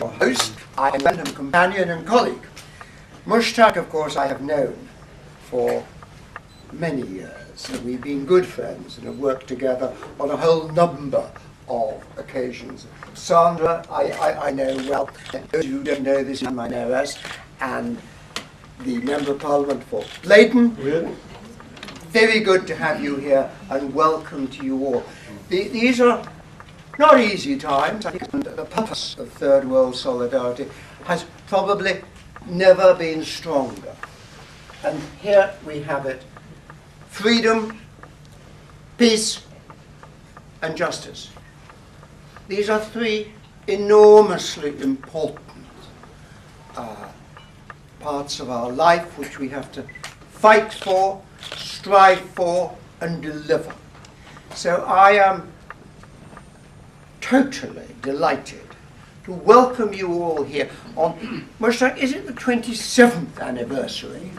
your host, I am a companion and colleague. Mushtaq, of course, I have known for many years. We've been good friends and have worked together on a whole number of occasions. Saundra, I know well. Those who don't know this, I know us. And the Member of Parliament for Leighton. Really? Very good to have you here and welcome to you all. These are not easy times. I think the purpose of Third World Solidarity has probably never been stronger. And here we have it. Freedom, peace, and justice. These are three enormously important parts of our life which we have to fight for, strive for, and deliver. So I am totally delighted to welcome you all here on, Mushtaq, is it the 27th anniversary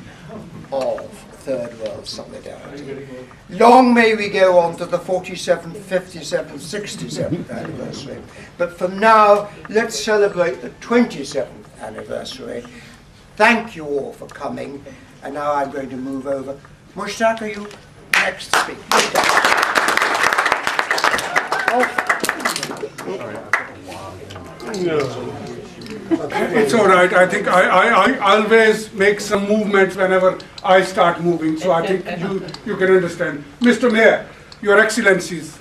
of Third World Solidarity? Long may we go on to the 47th, 57th, 67th anniversary. But for now, let's celebrate the 27th anniversary. Thank you all for coming. And now I'm going to move over. Mushtaq, are you next to speak? It's all right. I think I always make some movements whenever I start moving, so I think you can understand. Mr. Mayor, Your Excellencies,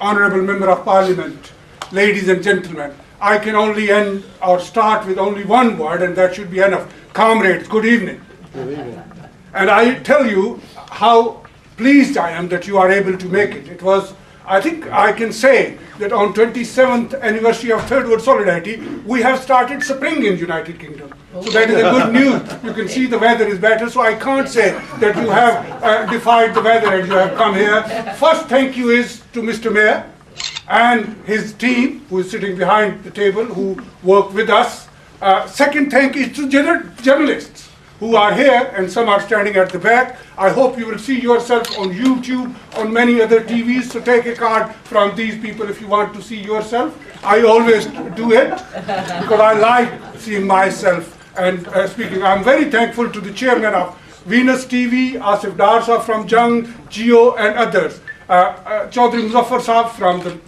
Honourable Member of Parliament, ladies and gentlemen, I can only end or start with only one word, and that should be enough. Comrades, good evening. Good evening. And I tell you how pleased I am that you are able to make it. It was, I think I can say that on 27th anniversary of Third World Solidarity, we have started spring in United Kingdom. So that is a good news. You can see the weather is better, so I can't say that you have defied the weather and you have come here. First thank you is to Mr. Mayor and his team who is sitting behind the table, who work with us. Second thank you is to journalists who are here, and some are standing at the back. I hope you will see yourself on YouTube, on many other TVs, so take a card from these people if you want to see yourself. I always do it, because I like seeing myself and speaking. I'm very thankful to the chairman of Venus TV, Asif Darsa from Jung, Geo and others. Chaudhry Muzaffar Saab from the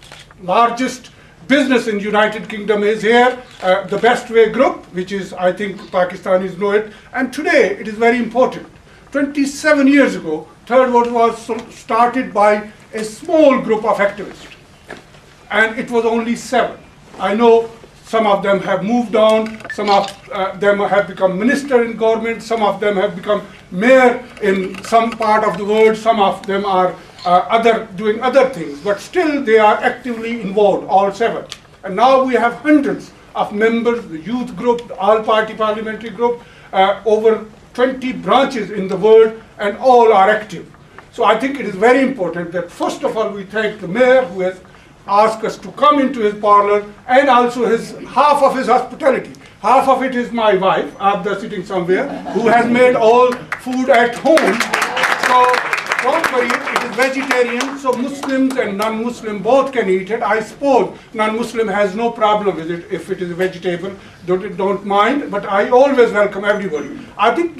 largest business in United Kingdom is here, the Best Way Group, which is, I think, Pakistanis know it. And today, it is very important. 27 years ago, Third World was started by a small group of activists. And it was only 7. I know some of them have moved on, some of them have become minister in government, some of them have become mayor in some part of the world, some of them are doing other things, but still they are actively involved, all 7. And now we have hundreds of members, the youth group, the all-party parliamentary group, over 20 branches in the world, and all are active. So I think it is very important that first of all we thank the mayor who has asked us to come into his parlour, and also half of his hospitality. Half of it is my wife, Abda, sitting somewhere, who has made all food at home. So don't worry, it is vegetarian, so Muslims and non-Muslim both can eat it. I suppose non-Muslim has no problem with it if it is a vegetable, don't mind, but I always welcome everybody. I think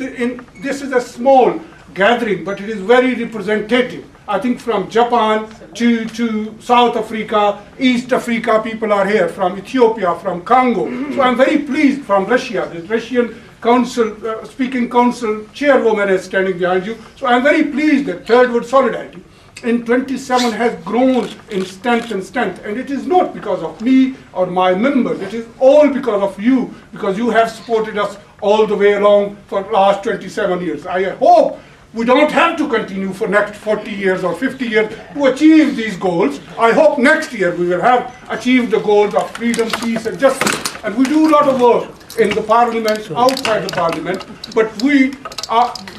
this is a small gathering, but it is very representative. I think from Japan to South Africa, East Africa, people are here, from Ethiopia, from Congo. So I'm very pleased from Russia, the Russian Council, Speaking Council chairwoman is standing behind you. So I'm very pleased that Third World Solidarity in 27 has grown in strength and strength. And it is not because of me or my members, it is all because of you, because you have supported us all the way along for the last 27 years. I hope we don't have to continue for next 40 years or 50 years to achieve these goals. I hope next year we will have achieved the goals of freedom, peace and justice. And we do a lot of work in the parliament, outside the parliament, but we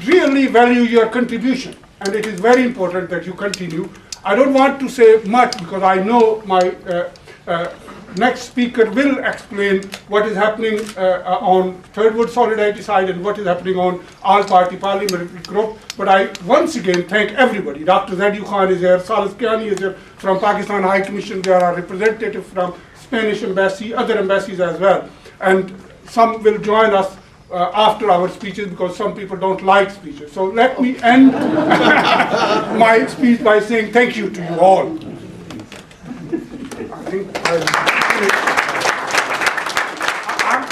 really value your contribution. And it is very important that you continue. I don't want to say much because I know my next speaker will explain what is happening on Third World Solidarity side and what is happening on all-party parliamentary group. But I once again thank everybody. Dr. Zaidu Khan is here, Salis Kiani is here from Pakistan High Commission. There are representatives from Spanish embassy, other embassies as well. and some will join us after our speeches, because some people don't like speeches. So let me end my speech by saying thank you to you all. I think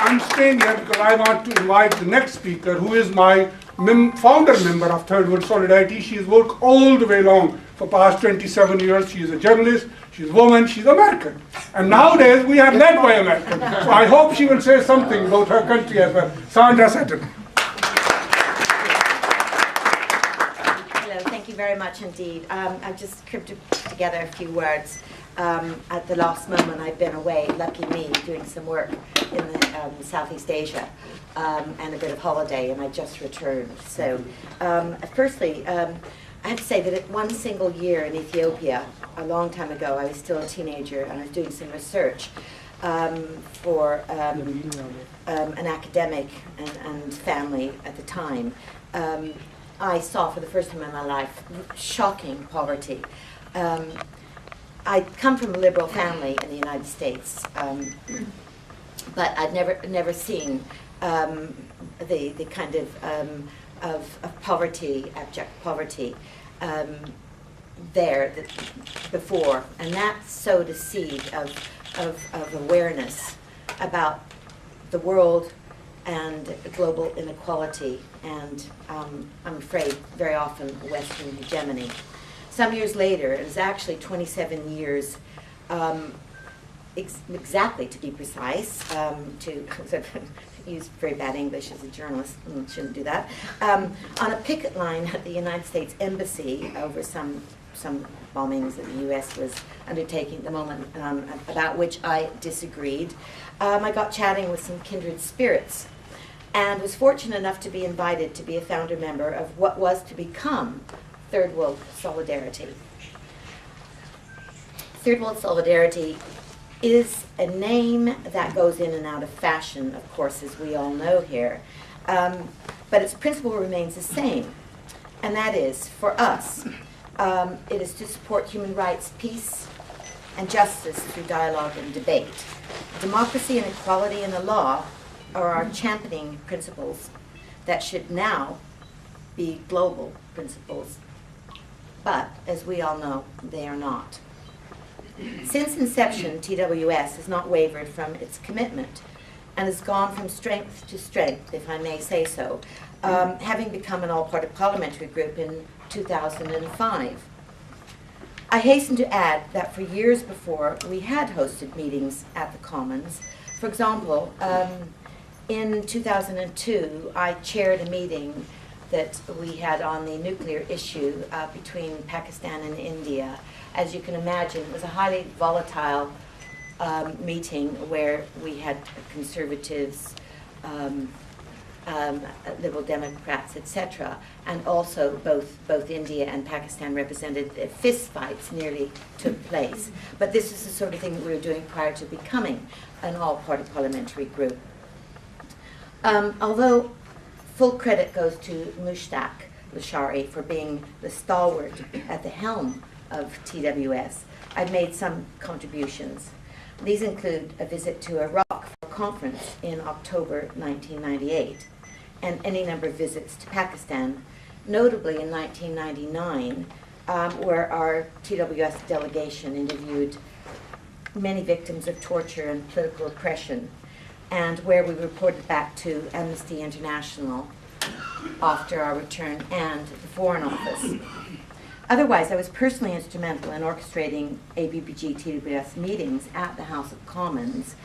I'm staying here because I want to invite the next speaker, who is my founder member of Third World Solidarity. She has worked all the way along for past 27 years. She is a journalist, she's a woman, she's American. And nowadays we are led by Americans. So I hope she will say something about her country as well. Saundra, Satterlee. Hello, thank you very much indeed. I've just scripted together a few words. At the last moment I've been away, lucky me, doing some work in the, Southeast Asia and a bit of holiday, and I just returned. So firstly, I have to say that at one single year in Ethiopia, a long time ago, I was still a teenager and I was doing some research for an academic and family at the time. I saw for the first time in my life shocking poverty. I'd come from a liberal family in the United States, but I'd never seen the kind of poverty, abject poverty, there before, and that sowed a seed of awareness about the world and global inequality, and I'm afraid very often Western hegemony. Some years later, it was actually 27 years, exactly to be precise, to use very bad English as a journalist, shouldn't do that, on a picket line at the United States Embassy over some bombings that the US was undertaking at the moment, about which I disagreed. I got chatting with some kindred spirits and was fortunate enough to be invited to be a founder member of what was to become Third World Solidarity. Third World Solidarity is a name that goes in and out of fashion, of course, as we all know here, but its principle remains the same, and that is, for us, it is to support human rights, peace, and justice through dialogue and debate. Democracy and equality in the law are our championing principles that should now be global principles, but as we all know, they are not. Since inception, TWS has not wavered from its commitment and has gone from strength to strength, if I may say so, having become an all-party parliamentary group in 2005. I hasten to add that for years before, we had hosted meetings at the Commons. For example, in 2002, I chaired a meeting that we had on the nuclear issue between Pakistan and India. As you can imagine, it was a highly volatile meeting where we had conservatives, Liberal Democrats, etc., and also both India and Pakistan represented. Fist fights nearly took place. But this is the sort of thing that we were doing prior to becoming an all-party parliamentary group. Although full credit goes to Mushtaq Lasharie for being the stalwart at the helm of TWS, I've made some contributions. These include a visit to Iraq for a conference in October 1998, and any number of visits to Pakistan, notably in 1999, where our TWS delegation interviewed many victims of torture and political oppression, and where we reported back to Amnesty International after our return and the Foreign Office. Otherwise, I was personally instrumental in orchestrating ABPG TWS meetings at the House of Commons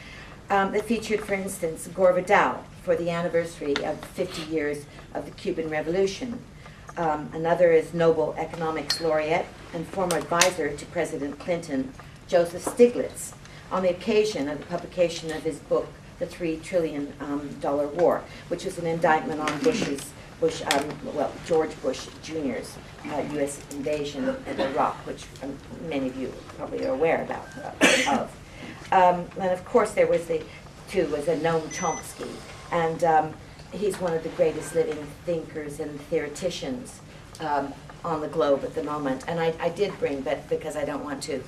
that featured, for instance, Gore Vidal for the anniversary of 50 years of the Cuban Revolution. Another is Nobel Economics Laureate and former advisor to President Clinton, Joseph Stiglitz, on the occasion of the publication of his book, The $3 Trillion War, which was an indictment on George Bush Jr.'s U.S. invasion of Iraq, which many of you probably are aware of. And of course, there was Noam Chomsky, and he's one of the greatest living thinkers and theoreticians on the globe at the moment. And I did bring, but because I don't want to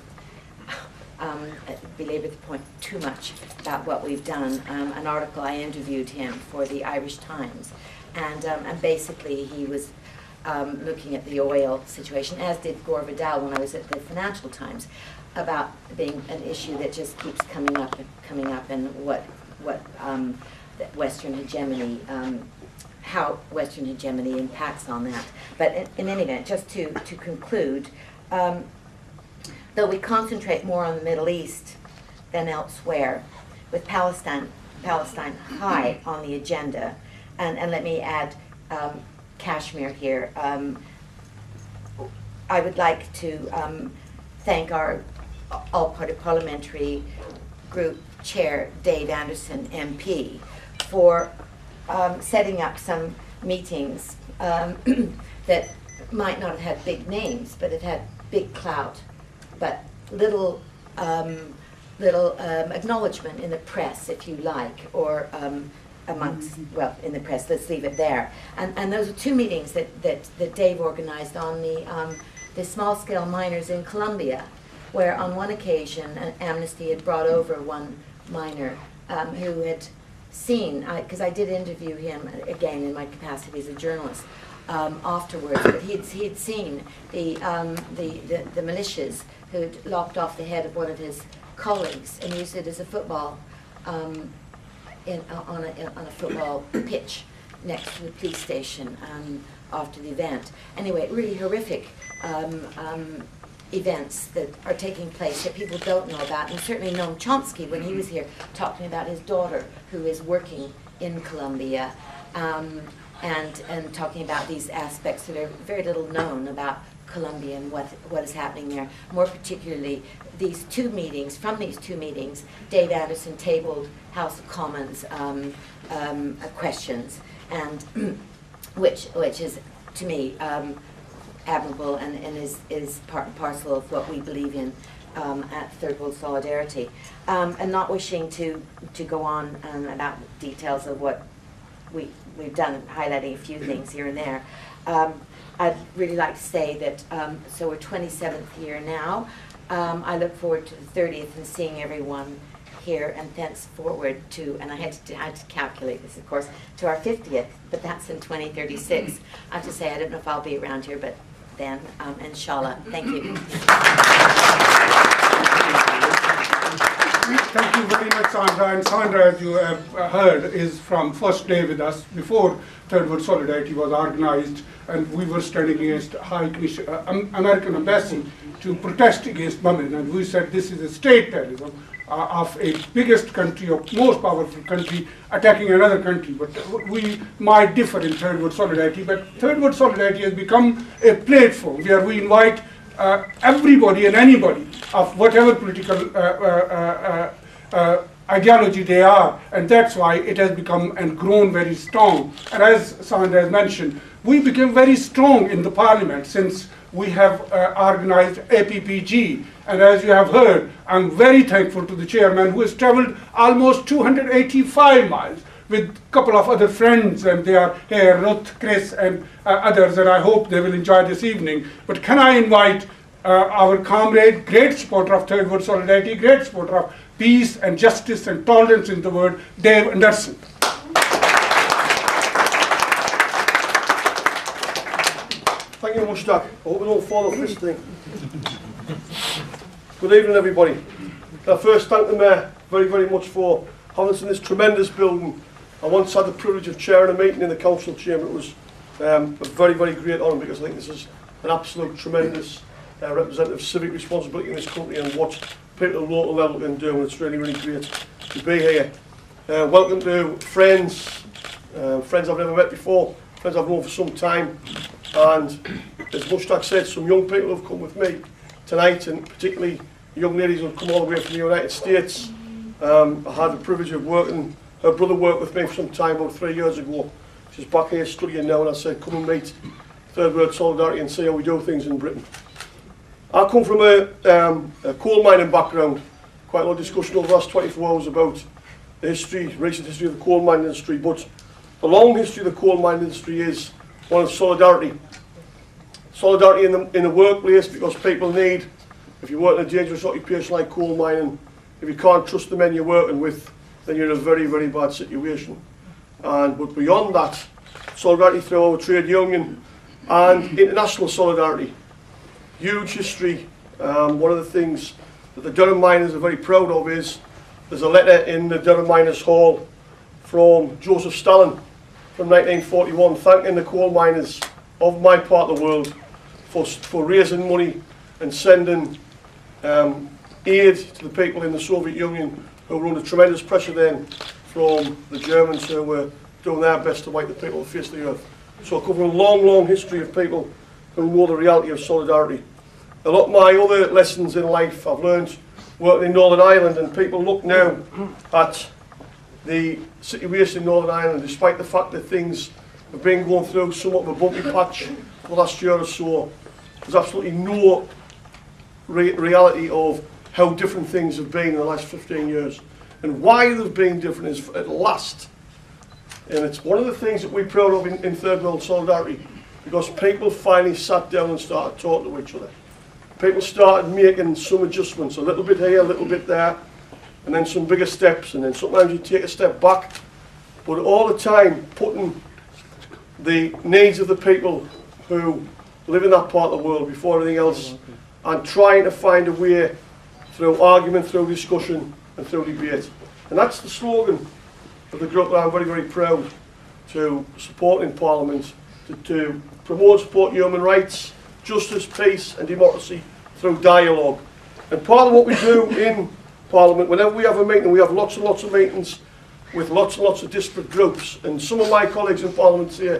belabor the point too much about what we've done. An article, I interviewed him for the Irish Times, and basically he was looking at the oil situation, as did Gore Vidal when I was at the Financial Times, about being an issue that just keeps coming up, and what Western hegemony, how Western hegemony impacts on that. But in any event, just to conclude, though we concentrate more on the Middle East than elsewhere, with Palestine high on the agenda, and let me add Kashmir here, I would like to thank our all-party parliamentary group chair, Dave Anderson, MP, for setting up some meetings that might not have had big names, but it had big clout, but little acknowledgement in the press, if you like, or amongst, well, in the press, let's leave it there. And those are two meetings that Dave organized on the small-scale miners in Colombia, where on one occasion Amnesty had brought over one miner who had seen, because I did interview him again in my capacity as a journalist afterwards, but he'd seen the militias who'd lopped off the head of one of his colleagues and used it as a football on a football pitch next to the police station after the event. Anyway, really horrific events that are taking place that people don't know about, and certainly Noam Chomsky, when he was here, talking about his daughter who is working in Colombia, and talking about these aspects that are very little known about Colombia and what is happening there. More particularly, these two meetings, Dave Anderson tabled House of Commons questions, and which is, to me, admirable and is part and parcel of what we believe in at Third World Solidarity. And not wishing to go on about details of what we've done, highlighting a few things here and there. I'd really like to say that, so we're 27th year now. I look forward to the 30th and seeing everyone here, and thenceforward to, and I had to calculate this, of course, to our 50th, but that's in 2036. I have to say, I don't know if I'll be around here, but then, inshallah. Thank you. Thank you very much, Saundra. And Saundra, as you have heard, is from first day with us before Third World Solidarity was organized, and we were standing against High Commission, American Embassy to protest against bombing, and we said this is a state terrorism of a biggest country, or most powerful country, attacking another country. But we might differ in Third World Solidarity, but Third World Solidarity has become a platform where we invite everybody and anybody of whatever political ideology they are, and that's why it has become and grown very strong. And as Saundra has mentioned, we became very strong in the Parliament since we have organized APPG. And as you have heard, I'm very thankful to the chairman who has traveled almost 285 miles with a couple of other friends, and they are here, Ruth, Chris, and others, and I hope they will enjoy this evening. But can I invite our comrade, great supporter of Third World Solidarity, great supporter of peace and justice and tolerance in the world, Dave Anderson. Thank you, Mushtaq. I hope we don't fall off this thing. Good evening, everybody. Can I first thank the Mayor very, very much for having us in this tremendous building. I once had the privilege of chairing a meeting in the council chamber. It was a very, very great honour, because I think this is an absolute tremendous representative civic responsibility in this country, and what people at the local level can do, and it's really, really great to be here. Welcome to friends, friends I've never met before, friends I've known for some time, and as Mushtaq said, some young people have come with me tonight, and particularly young ladies who have come all the way from the United States. I had the privilege of working, her brother worked with me for some time, about 3 years ago. She's back here studying now, and I said, come and meet Third World Solidarity and see how we do things in Britain. I come from a coal mining background. Quite a lot of discussion over the last 24 hours about the history, recent history of the coal mining industry, but the long history of the coal mining industry is one of solidarity. Solidarity in the workplace, because people need if you work in a dangerous occupation like coal mining, if you can't trust the men you're working with, then you're in a very, very bad situation. But beyond that, solidarity through our trade union and international solidarity. Huge history. One of the things that the Durham miners are very proud of is there's a letter in the Durham Miners Hall from Joseph Stalin from 1941 thanking the coal miners of my part of the world for raising money and sending aid to the people in the Soviet Union who were under tremendous pressure then from the Germans who were doing their best to wipe the people off the face of the earth. So I cover a long, long history of people who know the reality of solidarity. A lot of my other lessons in life I've learned working in Northern Ireland, and people look now at the situation in Northern Ireland, despite the fact that things have been going through somewhat of a bumpy patch for the last year or so. There's absolutely no reality of how different things have been in the last 15 years. And why they've been different is at last, and it's one of the things that we're proud of in Third World Solidarity, because people finally sat down and started talking to each other. People started making some adjustments, a little bit here, a little bit there, and then some bigger steps, and then sometimes you take a step back, but all the time putting the needs of the people who live in that part of the world before everything else, and trying to find a way through argument, through discussion, and through debate. And that's the slogan of the group that I'm very, very proud to support in Parliament, to promote, support human rights, justice, peace and democracy through dialogue. And part of what we do in Parliament, whenever we have a meeting, we have lots and lots of meetings with lots and lots of disparate groups, and some of my colleagues in Parliament say,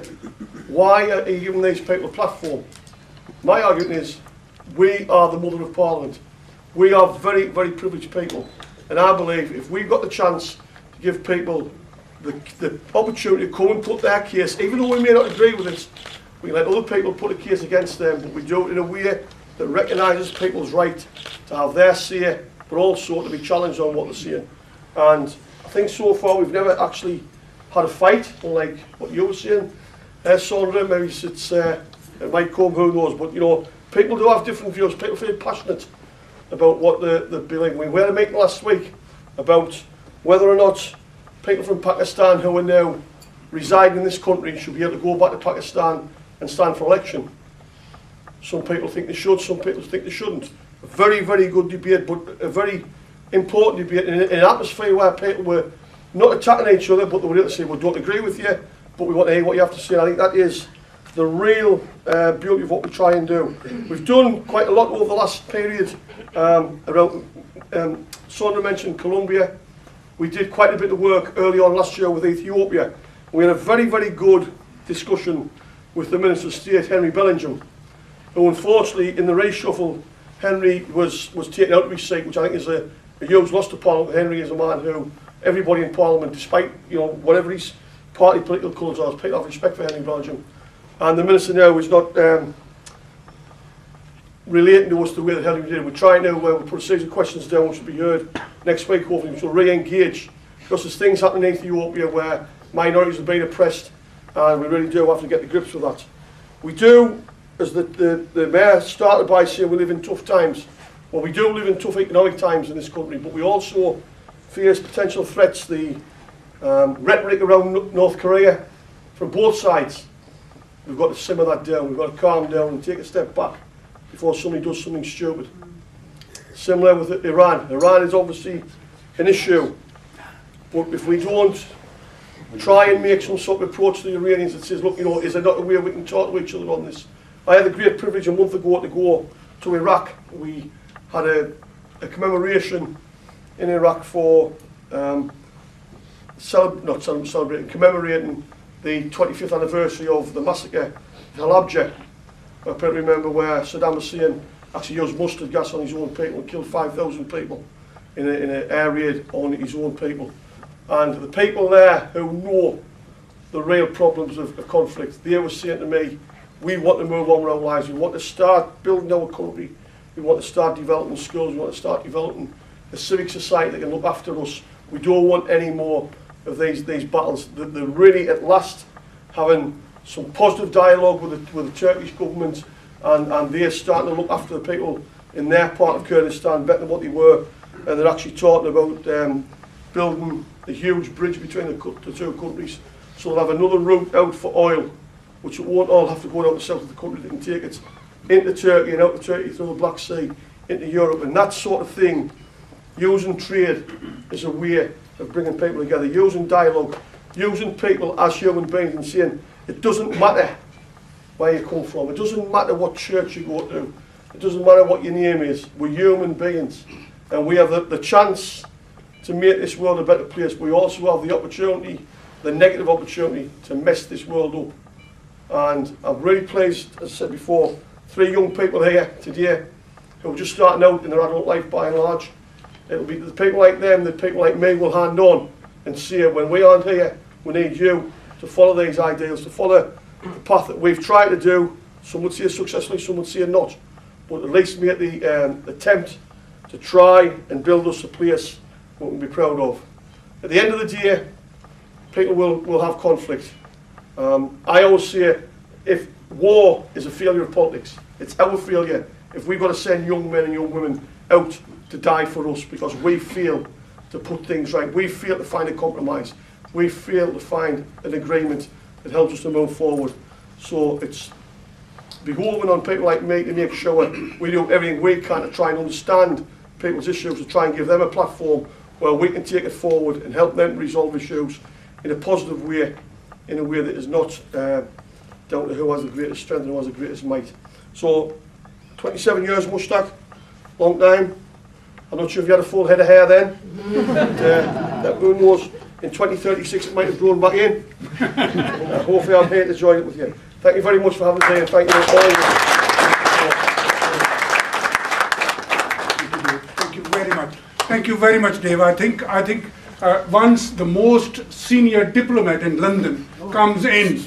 why are you giving these people a platform? My argument is, we are the mother of Parliament. We are very, very privileged people, and I believe if we've got the chance to give people the opportunity to come and put their case, even though we may not agree with it, we let other people put a case against them, but we do it in a way that recognises people's right to have their say, but also to be challenged on what they're saying. And I think so far we've never actually had a fight, unlike what you were saying, Saundra. Maybe it might come, who knows, but you know, people do have different views. People feel passionate about what they're feeling. We had a meeting last week about whether or not people from Pakistan who are now residing in this country should be able to go back to Pakistan and stand for election. Some people think they should, some people think they shouldn't. A very, very good debate, but a very important debate in an atmosphere where people were not attacking each other, but they were able to say, we don't agree with you, but we want to hear what you have to say. I think that is the real beauty of what we try and do. We've done quite a lot over the last period around, Saundra mentioned Colombia. We did quite a bit of work early on last year with Ethiopia. We had a very, very good discussion with the Minister of State, Henry Bellingham, who unfortunately in the reshuffle, Henry was taken out of his seat, which I think is a huge loss to Parliament. Henry is a man who everybody in Parliament, despite whatever his party political colours are, has picked off respect for Henry Bellingham. And the Minister now is not relating to us the way that Henry did. We're trying to we'll put a series of questions down which will be heard next week, hopefully, which will re-engage, because there's things happening in Ethiopia where minorities are being oppressed, and we really do have to get to grips with that. We do, as the Mayor started by saying, we live in tough times. Well, we do live in tough economic times in this country, but we also face potential threats, the rhetoric around North Korea from both sides. We've got to simmer that down, we've got to calm down and take a step back before somebody does something stupid. Similar with Iran. Iran is obviously an issue, but if we don't try and make some sort of approach to the Iranians that says, look, is there not a way we can talk to each other on this? I had the great privilege a month ago to go to Iraq. We had a commemoration in Iraq for commemorating the 25th anniversary of the massacre at Halabja. I probably remember where Saddam Hussein actually used mustard gas on his own people and killed 5,000 people in an air raid on his own people. And the people there who know the real problems of conflict, they were saying to me, we want to move on with our lives, we want to start building our country, we want to start developing schools, we want to start developing a civic society that can look after us. We don't want any more of these battles. They're really at last having some positive dialogue with the Turkish government, and they're starting to look after the people in their part of Kurdistan better than what they were, and they're actually talking about building a huge bridge between the two countries, so they'll have another route out for oil, which it won't all have to go down the south of the country. They can take it into Turkey and out of Turkey through the Black Sea into Europe, and that sort of thing, using trade as a way of bringing people together, using dialogue, using people as human beings and saying it doesn't matter where you come from, it doesn't matter what church you go to, it doesn't matter what your name is, we're human beings, and we have the chance to make this world a better place. We also have the opportunity, the negative opportunity, to mess this world up. And I'm really pleased, as I said before, 3 young people here today who are just starting out in their adult life by and large. It'll be the people like them that people like me will hand on and say, when we aren't here, we need you to follow these ideals, to follow the path that we've tried to do. Some would say successfully, some would say not, but at least make the attempt to try and build us a place we can be proud of. At the end of the day, people will have conflict. I always say, if war is a failure of politics, it's our failure if we've got to send young men and young women out to die for us because we fail to put things right, we fail to find a compromise, we fail to find an agreement that helps us to move forward. So it's behoving on people like me to make sure we do everything we can to try and understand people's issues, to try and give them a platform where we can take it forward and help them resolve issues in a positive way, in a way that is not down to who has the greatest strength and who has the greatest might. So 27 years, Mushtaq, long time. I'm not sure if you had a full head of hair then. But, who knows, in 2036 it might have grown back in. Hopefully I'm here to join it with you. Thank you very much for having me here. Thank you all. Thank you very much. Thank you very much, Dave. I think once the most senior diplomat in London comes in,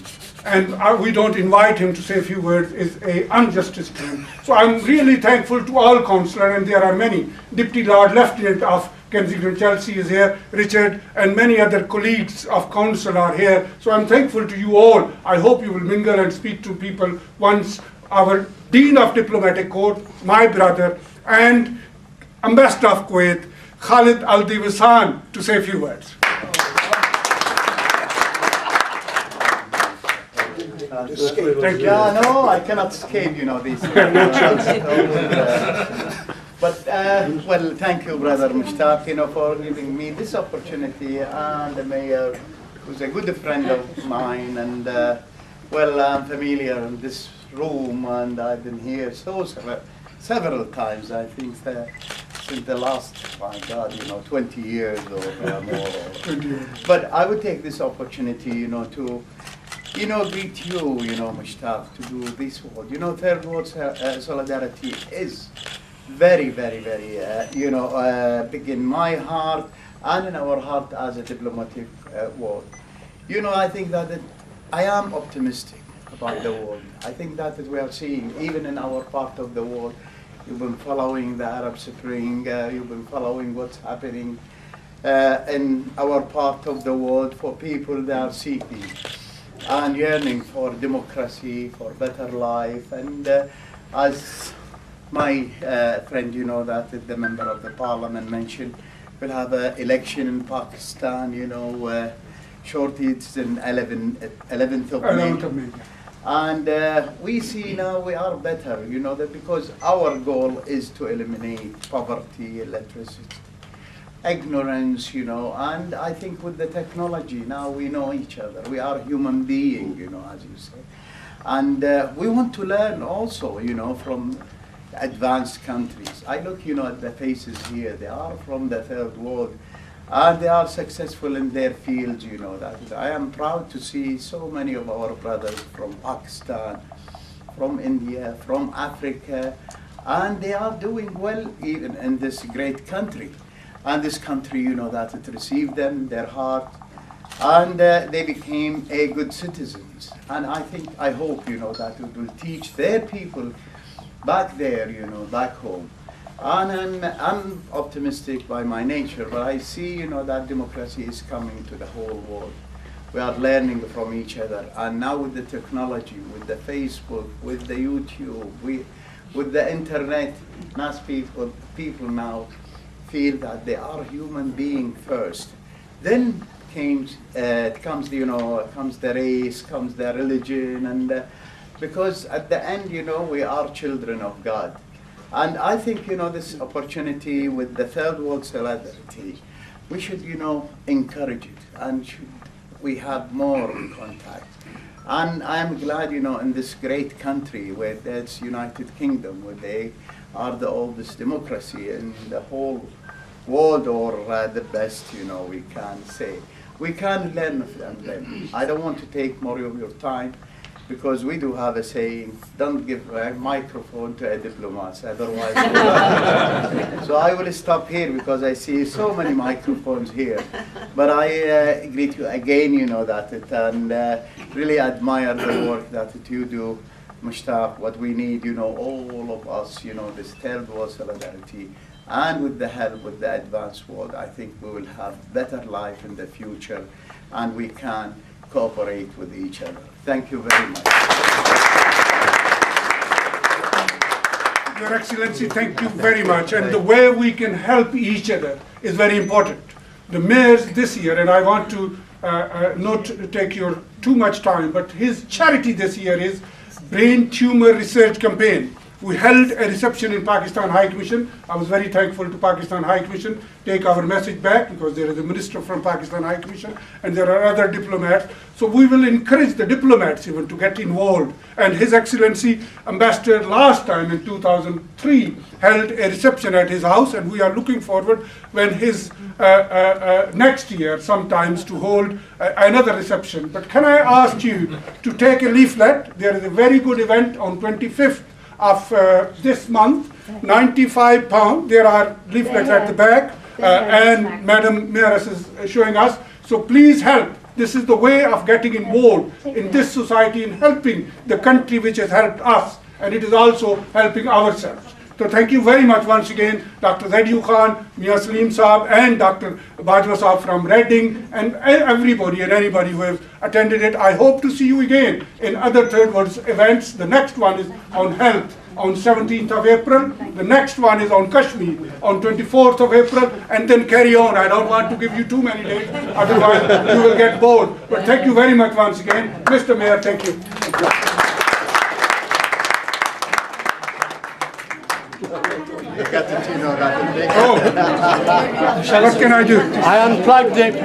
and we don't invite him to say a few words, is an injustice to him. So I'm really thankful to all councillors, and there are many. Deputy Lord Lieutenant of Kensington Chelsea is here, Richard, and many other colleagues of council are here. So I'm thankful to you all. I hope you will mingle and speak to people once our Dean of Diplomatic Corps, my brother, and Ambassador of Kuwait, Khalid Dewasan, to say a few words. Thank you. Yeah, no, I cannot escape, this. But, well, thank you, Brother Mushtaq, for giving me this opportunity, and the mayor, who's a good friend of mine, and, well, I'm familiar in this room, and I've been here several times, I think, since the last, my God, 20 years or more. But I would take this opportunity, to greet you, Mushtaq, to do this word. Third World Solidarity is very, very, very, big in my heart and in our heart as a diplomatic world. I think that I am optimistic about the world. I think that we are seeing, even in our part of the world, you've been following the Arab Spring, you've been following what's happening in our part of the world for people that are seeking and yearning for democracy, for better life. And as my friend, that the member of the Parliament mentioned, we'll have an election in Pakistan, shortly it's in 11th of May. And we see now we are better, that because our goal is to eliminate poverty, illiteracy, ignorance, and I think with the technology now we know each other. We are human beings, as you say. And we want to learn also, from advanced countries. I look, at the faces here. They are from the third world, and they are successful in their fields, that I am proud to see so many of our brothers from Pakistan, from India, from Africa, and they are doing well even in this great country. And this country, that it received them, their heart, and they became a good citizens. And I hope, that it will teach their people back there, back home. And I'm optimistic by my nature, but I see, that democracy is coming to the whole world. We are learning from each other, and now with the technology, with the Facebook, with the YouTube, with the internet, mass people now feel that they are human being first. Then comes the race, comes the religion, and because at the end, we are children of God. And I think, this opportunity with the third world solidarity, we should, encourage it, and we have more contact. And I'm glad, in this great country where there's United Kingdom, where they are the oldest democracy in the whole world, or the best, we can say. We can learn from them. I don't want to take more of your time, because we do have a saying, don't give a microphone to a diplomat, otherwise. So I will stop here because I see so many microphones here. But I greet you again, and really admire the work that you do, Mushtaq, what we need, all of us, this third world solidarity. And with the help with the advanced world, I think we will have better life in the future, and we can cooperate with each other. Thank you very much. Your Excellency, thank you very much. And the way we can help each other is very important. The mayors this year, and I want to not take your too much time, but his charity this year is Brain Tumor Research Campaign. We held a reception in Pakistan High Commission. I was very thankful to Pakistan High Commission. Take our message back, because there is a minister from Pakistan High Commission and there are other diplomats. So we will encourage the diplomats even to get involved. And His Excellency Ambassador last time in 2003 held a reception at his house, and we are looking forward when his next year sometimes to hold another reception. But can I ask you to take a leaflet? There is a very good event on 25th of this month, £95. There are leaflets at the back, and Madam Mayoress is showing us. So please help. This is the way of getting involved in this society and helping the country which has helped us, and it is also helping ourselves. So thank you very much once again, Dr. Zaidu Khan, Mia Salim Saab, and Dr. Bajwa Saab from Reading, and everybody and anybody who has attended it. I hope to see you again in other Third World events. The next one is on health on 17th of April. The next one is on Kashmir on 24th of April, and then carry on. I don't want to give you too many dates, otherwise you will get bored. But thank you very much once again. Mr. Mayor, thank you. Oh, what can I do? I unplugged it.